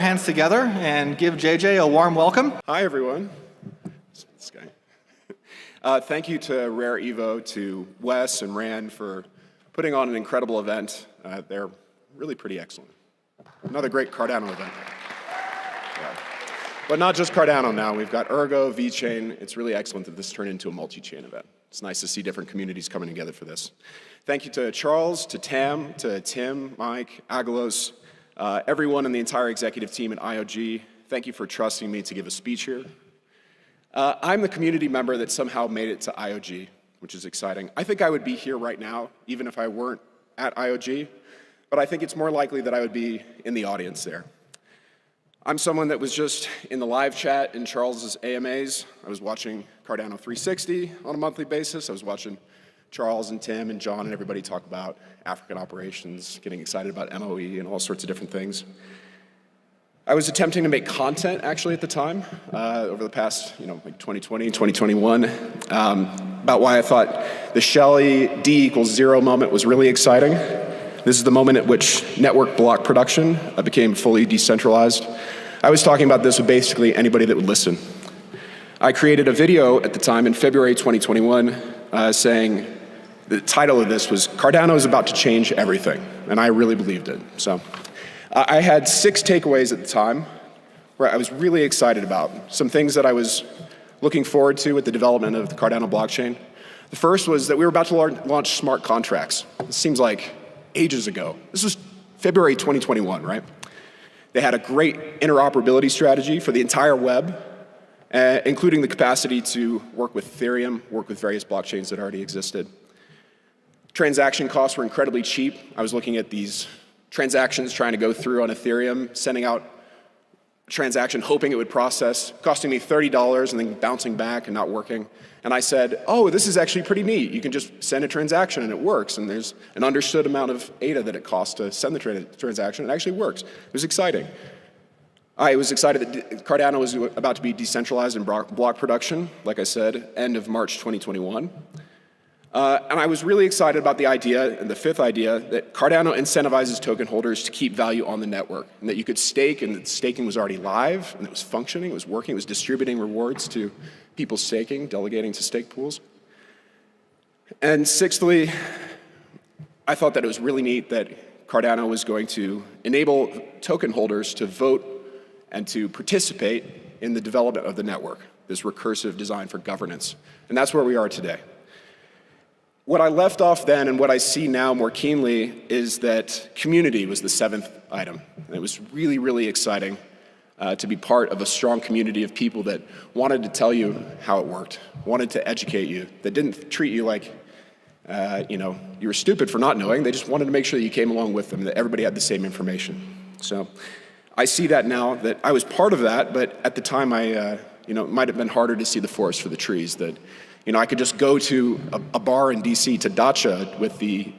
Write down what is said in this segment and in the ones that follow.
hands together and give JJ a warm welcome. Hi, everyone. This guy. Thank you to Rare Evo, to Wes and Rand for putting on an incredible event. They're really pretty excellent. Another great Cardano event. Yeah. But not just Cardano now. We've got Ergo, VeChain. It's really excellent that this turned into a multi-chain event. It's nice to see different communities coming together for this. Thank you to Charles, to Tam, to Tim, Mike, Agalos, everyone in the entire executive team at IOG. Thank you for trusting me to give a speech here. I'm the community member that somehow made it to IOG, which is exciting. I think I would be here right now, even if I weren't at IOG, but I think it's more likely that I would be in the audience there. I'm someone that was just in the live chat in Charles's AMAs. I was watching Cardano 360 on a monthly basis. I was watching Charles and Tim and John and everybody talk about African operations, getting excited about MOE and all sorts of different things. I was attempting to make content actually at the time, over the past, like 2020, 2021, about why I thought the Shelley D equals 0 moment was really exciting. This is the moment at which network block production became fully decentralized. I was talking about this with basically anybody that would listen. I created a video at the time in February 2021 saying the title of this was Cardano is about to change everything, and I really believed it. So I had 6 takeaways at the time where I was really excited about, some things that I was looking forward to with the development of the Cardano blockchain. The first was that we were about to launch smart contracts. It seems like ages ago. This was February 2021, right? They had a great interoperability strategy for the entire web, including the capacity to work with Ethereum, work with various blockchains that already existed. Transaction costs were incredibly cheap. I was looking at these transactions trying to go through on Ethereum, sending out a transaction, hoping it would process, costing me $30 and then bouncing back and not working. And I said, oh, this is actually pretty neat. You can just send a transaction and it works. And there's an understood amount of ADA that it costs to send the transaction. It actually works. It was exciting. I was excited that Cardano was about to be decentralized in block production, like I said, end of March 2021. And I was really excited about the idea, and the 5th idea, that Cardano incentivizes token holders to keep value on the network, and that you could stake, and that staking was already live, and it was functioning, it was working, it was distributing rewards to people staking, delegating to stake pools. And 6thly, I thought that it was really neat that Cardano was going to enable token holders to vote and to participate in the development of the network, this recursive design for governance. And that's where we are today. What I left off then and what I see now more keenly is that community was the 7th item. And it was really, really exciting to be part of a strong community of people that wanted to tell you how it worked, wanted to educate you, that didn't treat you like you were stupid for not knowing. They just wanted to make sure that you came along with them, that everybody had the same information. So I see that now, that I was part of that, but at the time it might have been harder to see the forest for the trees, that I could just go to a bar in DC, to Dacha, with the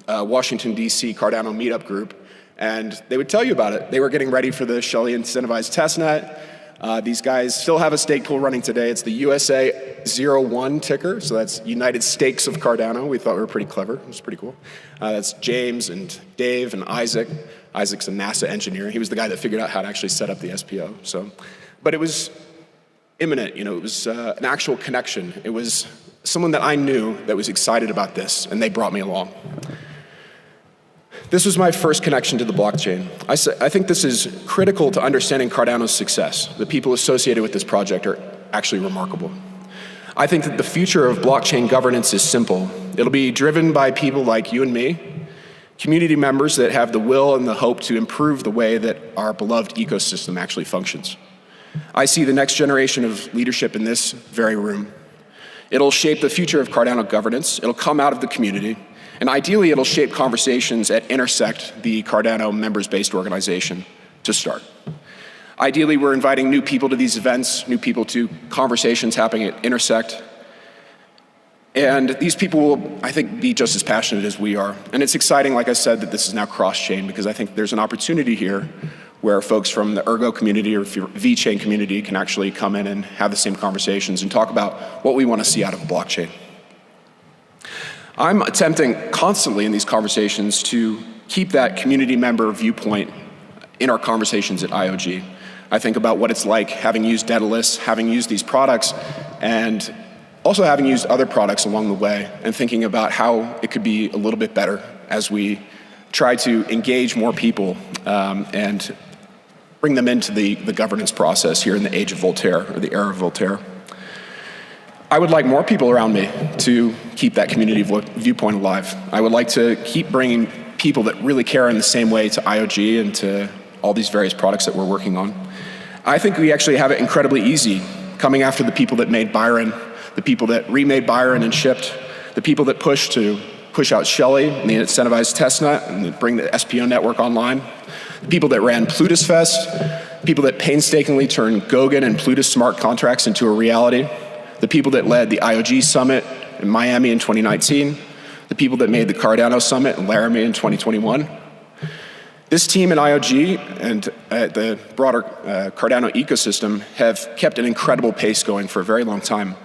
Washington, DC Cardano meetup group, and they would tell you about it. They were getting ready for the Shelley incentivized testnet. These guys still have a stake pool running today. It's the USA 01 ticker, so that's United Stakes of Cardano. We thought we were pretty clever. It was pretty cool. That's James and Dave and Isaac. Isaac's a NASA engineer. He was the guy that figured out how to actually set up the SPO. But it was imminent, it was an actual connection. It was someone that I knew that was excited about this, and they brought me along. This was my first connection to the blockchain. I think this is critical to understanding Cardano's success. The people associated with this project are actually remarkable. I think that the future of blockchain governance is simple. It'll be driven by people like you and me, community members that have the will and the hope to improve the way that our beloved ecosystem actually functions. I see the next generation of leadership in this very room. It'll shape the future of Cardano governance. It'll come out of the community. And ideally, it'll shape conversations at Intersect, the Cardano members-based organization, to start. Ideally, we're inviting new people to these events, new people to conversations happening at Intersect. And these people will, I think, be just as passionate as we are. And it's exciting, like I said, that this is now cross-chain, because I think there's an opportunity here where folks from the Ergo community or VeChain community can actually come in and have the same conversations and talk about what we want to see out of a blockchain. I'm attempting constantly in these conversations to keep that community member viewpoint in our conversations at IOG. I think about what it's like having used Daedalus, having used these products, and also having used other products along the way, and thinking about how it could be a little bit better as we try to engage more people and bring them into the governance process here in the age of Voltaire, or the era of Voltaire. I would like more people around me to keep that community viewpoint alive. I would like to keep bringing people that really care in the same way to IOG and to all these various products that we're working on. I think we actually have it incredibly easy coming after the people that made Byron, the people that remade Byron and shipped, the people that push out Shelley and the incentivized testnet and bring the SPO network online, the people that ran Plutus Fest, people that painstakingly turned Goguen and Plutus smart contracts into a reality, the people that led the IOG Summit in Miami in 2019, the people that made the Cardano Summit in Laramie in 2021. This team in IOG and the broader Cardano ecosystem have kept an incredible pace going for a very long time.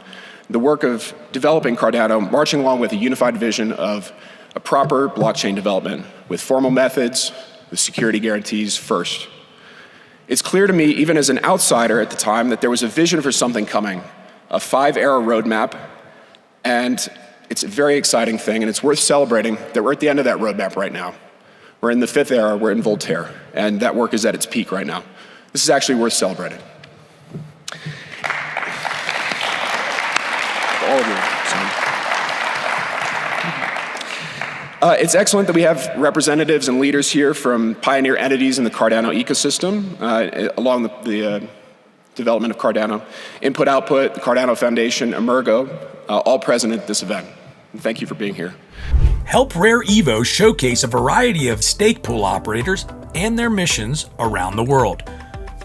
The work of developing Cardano, marching along with a unified vision of a proper blockchain development with formal methods, with security guarantees first. It's clear to me, even as an outsider at the time, that there was a vision for something coming, a 5-era roadmap, and it's a very exciting thing, and it's worth celebrating that we're at the end of that roadmap right now. We're in the 5th era, we're in Voltaire, and that work is at its peak right now. This is actually worth celebrating. All of you. It's excellent that we have representatives and leaders here from pioneer entities in the Cardano ecosystem along the development of Cardano. Input Output, the Cardano Foundation, Emergo, all present at this event. And thank you for being here. Help Rare Evo showcase a variety of stake pool operators and their missions around the world.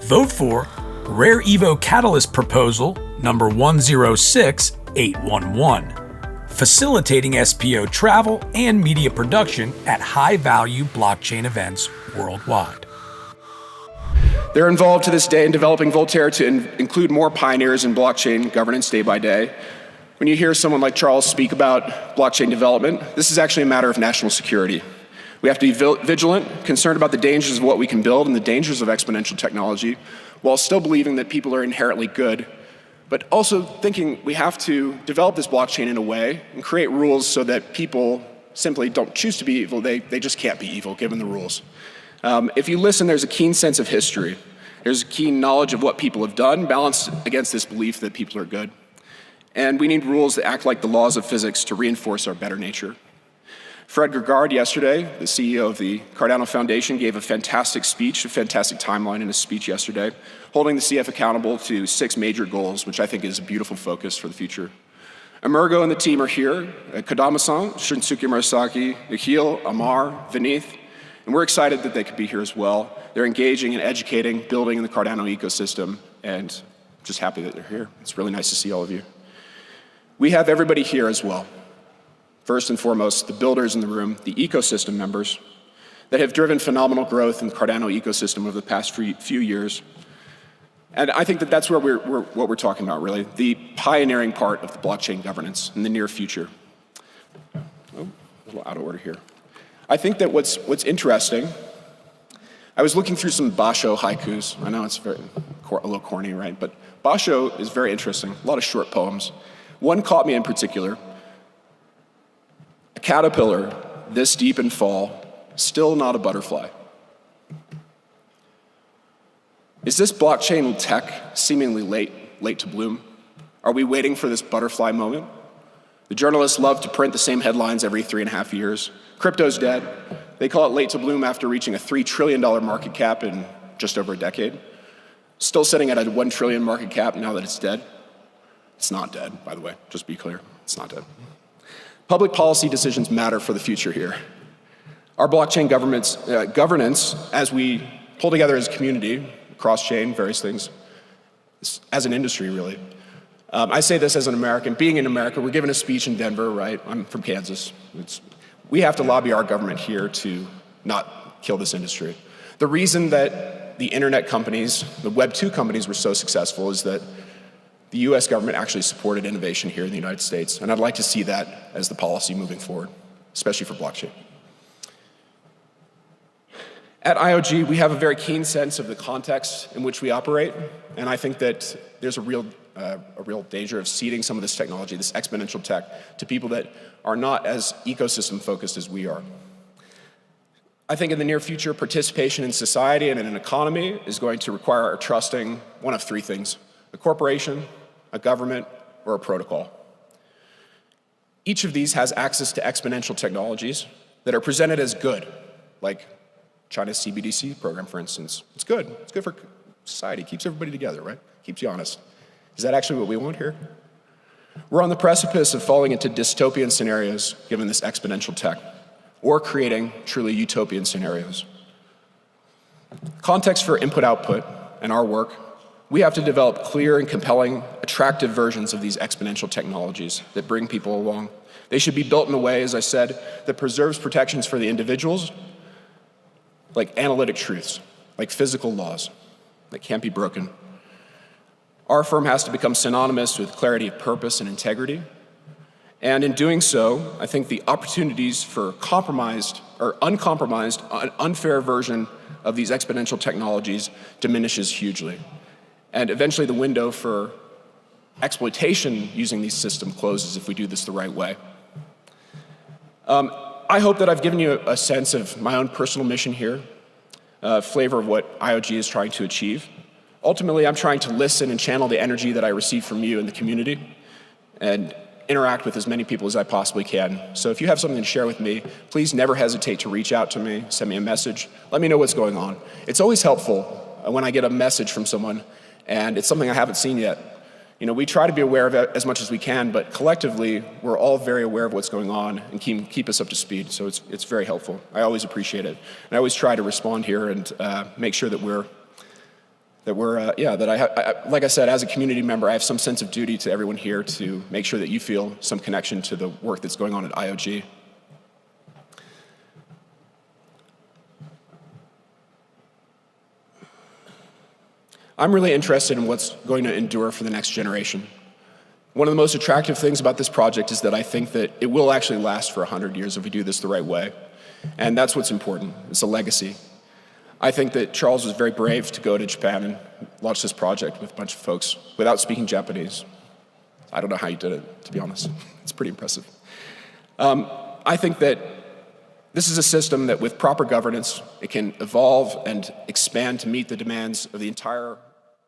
Vote for Rare Evo Catalyst Proposal number 106811, facilitating SPO travel and media production at high-value blockchain events worldwide. They're involved to this day in developing Voltaire to include more pioneers in blockchain governance day by day. When you hear someone like Charles speak about blockchain development, this is actually a matter of national security. We have to be vigilant, concerned about the dangers of what we can build and the dangers of exponential technology, while still believing that people are inherently good, but also thinking we have to develop this blockchain in a way and create rules so that people simply don't choose to be evil, they just can't be evil given the rules. If you listen, there's a keen sense of history. There's a keen knowledge of what people have done, balanced against this belief that people are good. And we need rules that act like the laws of physics to reinforce our better nature. Fred Gergard yesterday, the CEO of the Cardano Foundation, gave a fantastic speech, a fantastic timeline in his speech yesterday, holding the CF accountable to 6 major goals, which I think is a beautiful focus for the future. Emergo and the team are here, Kodama-san, Shunsuke Murasaki, Nikhil, Amar, Vineeth, and we're excited that they could be here as well. They're engaging and educating, building in the Cardano ecosystem, and just happy that they're here. It's really nice to see all of you. We have everybody here as well. First and foremost, the builders in the room, the ecosystem members that have driven phenomenal growth in the Cardano ecosystem over the past few years. And I think that that's where what we're talking about, really, the pioneering part of the blockchain governance in the near future. Oh, a little out of order here. I think that what's interesting, I was looking through some Basho haikus. I know it's a little corny, right? But Basho is very interesting, a lot of short poems. One caught me in particular. A caterpillar this deep in fall, still not a butterfly. Is this blockchain tech seemingly late to bloom? Are we waiting for this butterfly moment? The journalists love to print the same headlines every 3.5 years. Crypto's dead. They call it late to bloom after reaching a $3 trillion market cap in just over a decade. Still sitting at a $1 trillion market cap now that it's dead. It's not dead, by the way, just be clear, it's not dead. Public policy decisions matter for the future here. Our blockchain governance, as we pull together as a community, cross-chain, various things, as an industry, really. I say this as an American. Being in America, we're giving a speech in Denver, right? I'm from Kansas. We have to lobby our government here to not kill this industry. The reason that the internet companies, the Web 2 companies were so successful is that the US government actually supported innovation here in the United States. And I'd like to see that as the policy moving forward, especially for blockchain. At IOG, we have a very keen sense of the context in which we operate, and I think that there's a real danger of ceding some of this technology, this exponential tech, to people that are not as ecosystem-focused as we are. I think in the near future, participation in society and in an economy is going to require trusting one of three things: a corporation, a government, or a protocol. Each of these has access to exponential technologies that are presented as good, like China's CBDC program, for instance. It's good. It's good for society. It keeps everybody together, right? Keeps you honest. Is that actually what we want here? We're on the precipice of falling into dystopian scenarios given this exponential tech, or creating truly utopian scenarios. Context for input-output and our work, we have to develop clear and compelling, attractive versions of these exponential technologies that bring people along. They should be built in a way, as I said, that preserves protections for the individuals, like analytic truths, like physical laws that can't be broken. Our firm has to become synonymous with clarity of purpose and integrity. And in doing so, I think the opportunities for compromised or uncompromised, unfair version of these exponential technologies diminishes hugely. And eventually the window for exploitation using these systems closes if we do this the right way. I hope that I've given you a sense of my own personal mission here, a flavor of what IOG is trying to achieve. Ultimately, I'm trying to listen and channel the energy that I receive from you in the community and interact with as many people as I possibly can. So if you have something to share with me, please never hesitate to reach out to me, send me a message, let me know what's going on. It's always helpful when I get a message from someone and it's something I haven't seen yet. You know, we try to be aware of it as much as we can, but collectively, we're all very aware of what's going on and keep us up to speed, so it's very helpful. I always appreciate it. And I always try to respond here and make sure that like I said, as a community member, I have some sense of duty to everyone here to make sure that you feel some connection to the work that's going on at IOG. I'm really interested in what's going to endure for the next generation. One of the most attractive things about this project is that I think that it will actually last for 100 years if we do this the right way. And that's what's important. It's a legacy. I think that Charles was very brave to go to Japan and launch this project with a bunch of folks without speaking Japanese. I don't know how he did it, to be honest. It's pretty impressive. I think that this is a system that with proper governance, it can evolve and expand to meet the demands of the entire